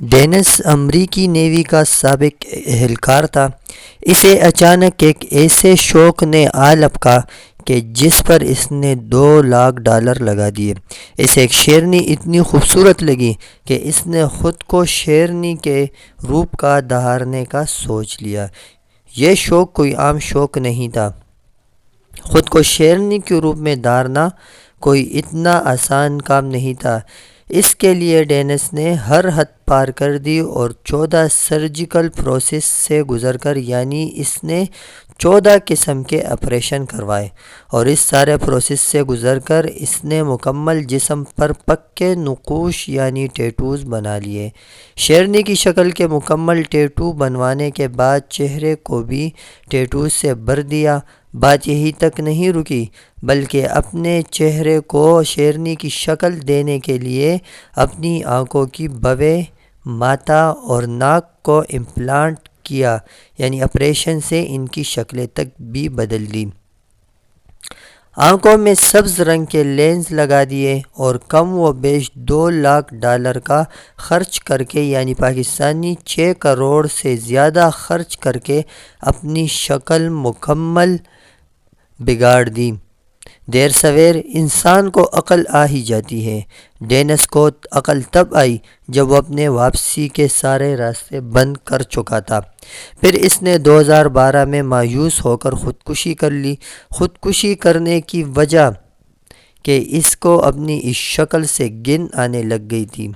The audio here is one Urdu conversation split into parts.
ڈینس امریکی نیوی کا سابق اہلکار تھا۔ اسے اچانک ایک ایسے شوق نے آ لپکا کہ جس پر اس نے $2 لاکھ لگا دیے۔ اسے ایک شیرنی اتنی خوبصورت لگی کہ اس نے خود کو شیرنی کے روپ کا دھارنے کا سوچ لیا۔ یہ شوق کوئی عام شوق نہیں تھا۔ خود کو شیرنی کے روپ میں دھارنا کوئی اتنا آسان کام نہیں تھا۔ اس کے لیے ڈینس نے ہر حد پار کر دی اور 14 سرجیکل پروسیس سے گزر کر، یعنی اس نے 14 قسم کے آپریشن کروائے، اور اس سارے پروسیس سے گزر کر اس نے مکمل جسم پر پکے نقوش یعنی ٹیٹوز بنا لیے۔ شیرنی کی شکل کے مکمل ٹیٹو بنوانے کے بعد چہرے کو بھی ٹیٹوز سے بھر دیا۔ بات یہی تک نہیں رکی، بلکہ اپنے چہرے کو شیرنی کی شکل دینے کے لیے اپنی آنکھوں کی بویں، ماتھا اور ناک کو امپلانٹ کیا، یعنی آپریشن سے ان کی شکلیں تک بھی بدل دی۔ آنکھوں میں سبز رنگ کے لینز لگا دیے اور کم و بیش $2 لاکھ کا خرچ کر کے، یعنی پاکستانی 6 کروڑ سے زیادہ خرچ کر کے اپنی شکل مکمل بگاڑ دی۔ دیر سویر انسان کو عقل آ ہی جاتی ہے۔ ڈینس کو عقل تب آئی جب وہ اپنے واپسی کے سارے راستے بند کر چکا تھا۔ پھر اس نے 2012 میں مایوس ہو کر خودکشی کر لی۔ خودکشی کرنے کی وجہ کہ اس کو اپنی اس شکل سے گن آنے لگ گئی تھی۔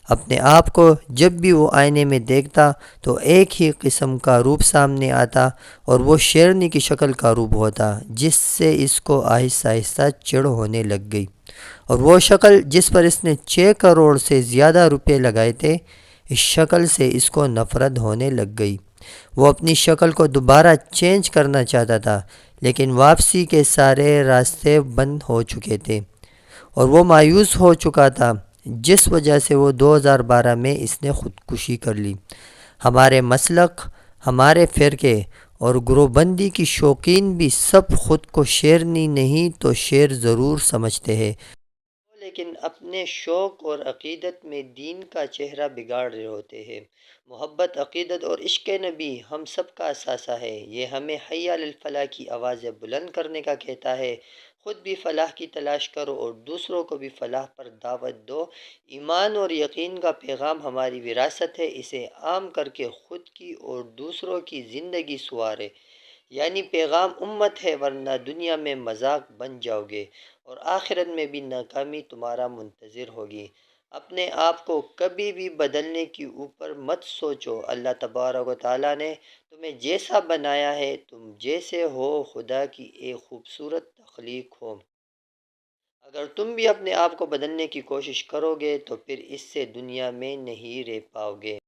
اپنے آپ کو جب بھی وہ آئینے میں دیکھتا تو ایک ہی قسم کا روپ سامنے آتا، اور وہ شیرنی کی شکل کا روپ ہوتا، جس سے اس کو آہستہ آہستہ چڑ ہونے لگ گئی، اور وہ شکل جس پر اس نے 6 کروڑ سے زیادہ روپے لگائے تھے، اس شکل سے اس کو نفرت ہونے لگ گئی۔ وہ اپنی شکل کو دوبارہ چینج کرنا چاہتا تھا، لیکن واپسی کے سارے راستے بند ہو چکے تھے، اور وہ مایوس ہو چکا تھا، جس وجہ سے وہ 2012 میں اس نے خودکشی کر لی۔ ہمارے مسلک، ہمارے فرقے اور گروہ بندی کی شوقین بھی سب خود کو شیرنی نہیں تو شیر ضرور سمجھتے ہیں، لیکن اپنے شوق اور عقیدت میں دین کا چہرہ بگاڑ رہے ہوتے ہیں۔ محبت، عقیدت اور عشق نبی ہم سب کا اثاثہ ہے۔ یہ ہمیں حی علی الفلاح کی آوازیں بلند کرنے کا کہتا ہے۔ خود بھی فلاح کی تلاش کرو اور دوسروں کو بھی فلاح پر دعوت دو۔ ایمان اور یقین کا پیغام ہماری وراثت ہے۔ اسے عام کر کے خود کی اور دوسروں کی زندگی سنوارو، یعنی پیغام امت ہے، ورنہ دنیا میں مذاق بن جاؤ گے اور آخرت میں بھی ناکامی تمہارا منتظر ہوگی۔ اپنے آپ کو کبھی بھی بدلنے کی اوپر مت سوچو۔ اللہ تبارک و تعالیٰ نے تمہیں جیسا بنایا ہے، تم جیسے ہو خدا کی ایک خوبصورت تخلیق ہو۔ اگر تم بھی اپنے آپ کو بدلنے کی کوشش کرو گے تو پھر اس سے دنیا میں نہیں رہ پاؤ گے۔